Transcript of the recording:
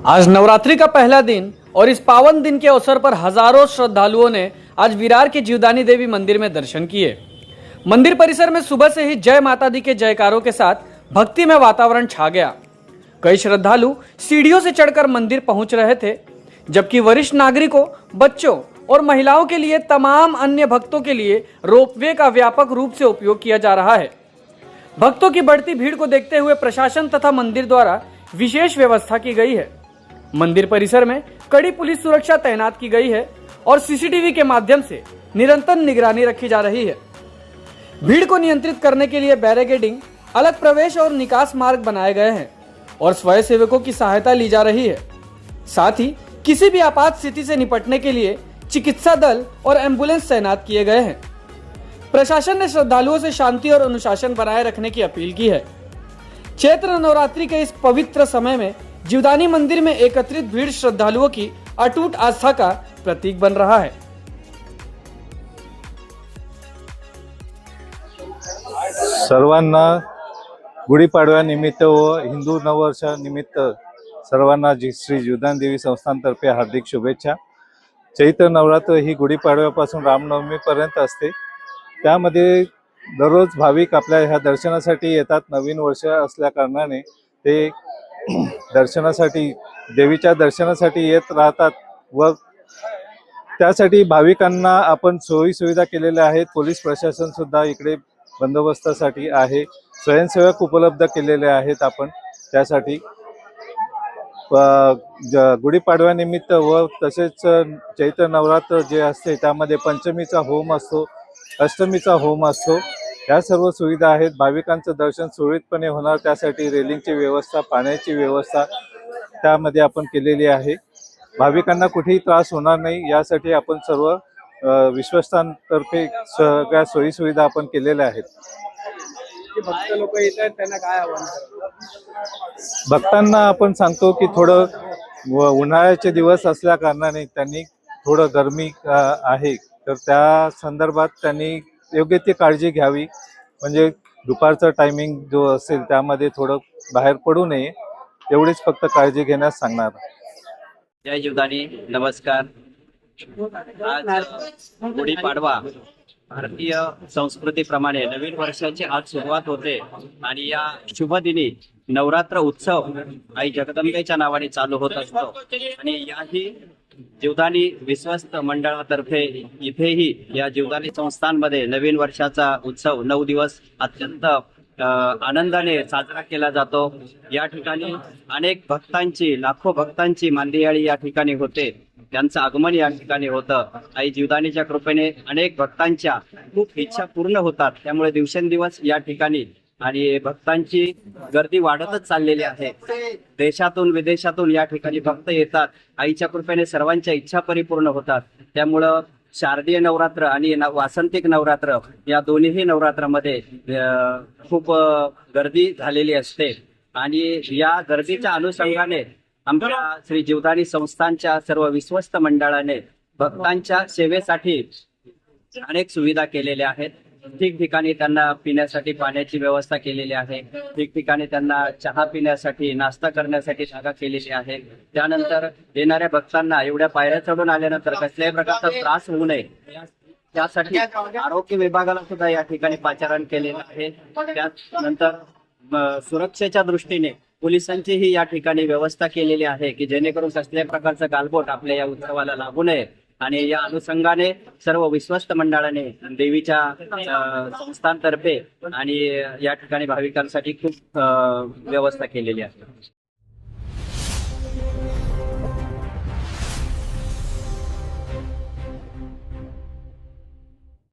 आज नवरात्रि का पहला दिन और इस पावन दिन के अवसर पर हजारों श्रद्धालुओं ने आज विरार के जीवदानी देवी मंदिर में दर्शन किए। मंदिर परिसर में सुबह से ही जय माता दी के जयकारों के साथ भक्तिमय वातावरण छा गया। कई श्रद्धालु सीढ़ियों से चढ़कर मंदिर पहुंच रहे थे, जबकि वरिष्ठ नागरिकों, बच्चों और महिलाओं के लिए तमाम अन्य भक्तों के लिए रोपवे का व्यापक रूप से उपयोग किया जा रहा है। भक्तों की बढ़ती भीड़ को देखते हुए प्रशासन तथा मंदिर द्वारा विशेष व्यवस्था की गई है। मंदिर परिसर में कड़ी पुलिस सुरक्षा तैनात की गई है और सीसीटीवी के माध्यम से निरंतर निगरानी रखी जा रही है। भीड़ को नियंत्रित करने के लिए बैरिकेडिंग, अलग प्रवेश और निकास मार्ग बनाए गए हैं और स्वयंसेवकों की सहायता ली जा रही है। साथ ही किसी भी आपात स्थिति से निपटने के लिए चिकित्सा दल और एम्बुलेंस तैनात किए गए हैं। प्रशासन ने श्रद्धालुओं से शांति और अनुशासन बनाए रखने की अपील की है। चैत्र नवरात्रि के इस पवित्र समय में जीवदानी मंदिर में एकत्रित भीड़ श्रद्धालुओं की अटूट आस्था का प्रतीक बन रहा है। सर्वांना गुढीपाडव्यानिमित्त व हिंदू नववर्षानिमित्त सर्वांना श्री जीवदानी देवी संस्थानतर्फे हार्दिक शुभेच्छा। चैत्र नवरात्र ही गुढीपाडव्यापासून रामनवमीपर्यंत असते। त्यामध्ये दररोज भाविक आपल्या ह्या दर्शनासाठी येतात। नवीन वर्ष असल्या कारणाने ते दर्शनासाठी, देवीच्या दर्शनासाठी येत राहतात व त्यासाठी भाविकांना आपण सोयी सुविधा केलेल्या आहेत। पोलीस प्रशासन सुद्धा इकडे बंदोबस्तासाठी आहे, स्वयंसेवक उपलब्ध केलेले आहेत आपण त्यासाठी। गुढीपाडव्यानिमित्त व तसेच चैत्र नवरात्र जे असते त्यामध्ये पंचमीचा होम असतो, अष्टमीचा होम असतो। या सर्व सुविधा आहेत। भाविकांचं दर्शन सुरळीतपणे होणार त्यासाठी रेलिंगची व्यवस्था, पाण्याची व्यवस्था त्यामध्ये आपण केलेली आहे। भाविकांना कुठेही त्रास होणार नाही यासाठी आपण सर्व विश्वस्तांतर्फे सगळ्या सोयी सुविधा आपण केलेल्या आहेत। भक्त लोक येतात त्यांना काय आव्हान? भक्तांना आपण सांगतो की थोडं उन्हाळ्याचे दिवस असल्या कारणाने त्यांनी थोडं गरमी आहे, तर त्या संदर्भात त्यांनी योग्य ती काळजी घ्यावी। म्हणजे दुपारचा टायमिंग जो असेल त्यामध्ये थोडं बाहेर पडू नये, एवढीच फक्त काळजी घेण्यास सांगणार। जय जीवदानी, नमस्कार। आज गुढीपाडवा भारतीय संस्कृतीप्रमाणे नवीन वर्षाची आज सुरुवात होते आणि या शुभ दिनी नवरात्र उत्सव आई जगदंबेच्या नावाने चालू होत असतो आणि याही जीवदानी विश्वस्त मंडळातर्फे इथेही या जीवदानी संस्थांमध्ये नवीन वर्षाचा उत्सव 9 दिवस अत्यंत आनंदाने साजरा केला जातो। या ठिकाणी अनेक भक्तांची, लाखो भक्तांची मांदियाळी या ठिकाणी होते, त्यांचं आगमन या ठिकाणी होतं। आई जीवदानीच्या कृपेने अनेक भक्तांच्या खूप इच्छा पूर्ण होतात, त्यामुळे दिवसेंदिवस या ठिकाणी आणि भक्तांची गर्दी वाढतच चाललेली आहे। देशातून विदेशातून या ठिकाणी भक्त येतात, आईच्या कृपेने सर्वांच्या इच्छा परिपूर्ण होतात। त्यामुळं शारदीय नवरात्र आणि वासंतिक नवरात्र या दोन्ही नवरात्रामध्ये खूप गर्दी झालेली असते आणि या गर्दीच्या अनुषंगाने आमच्या श्री जीवदानी संस्थांच्या सर्व विश्वस्त मंडळाने भक्तांच्या सेवेसाठी अनेक सुविधा केलेल्या आहेत। ठिकठिकाणी त्यांना पिण्यासाठी पाण्याची व्यवस्था केलेली आहे, ठिकठिकाणी त्यांना चहा पिण्यासाठी, नाश्ता करण्यासाठी जागा केलेली आहे। त्यानंतर येणाऱ्या भक्तांना एवढ्या पायऱ्या चढून आल्यानंतर कसल्याही प्रकारचा त्रास होऊ नये त्यासाठी आरोग्य विभागाला सुद्धा या ठिकाणी पाचारण केलेलं आहे। त्यानंतर सुरक्षेच्या दृष्टीने पोलिसांचीही या ठिकाणी व्यवस्था केलेली आहे की जेणेकरून कसल्याही प्रकारचा गालबोट आपल्या या उत्सवाला लागू नये आणि या अनुषंगाने सर्व विश्वस्त मंडळाने देवीच्या संस्थांतर्फे आणि या ठिकाणी भाविकांसाठी खूप व्यवस्था केलेली आहे।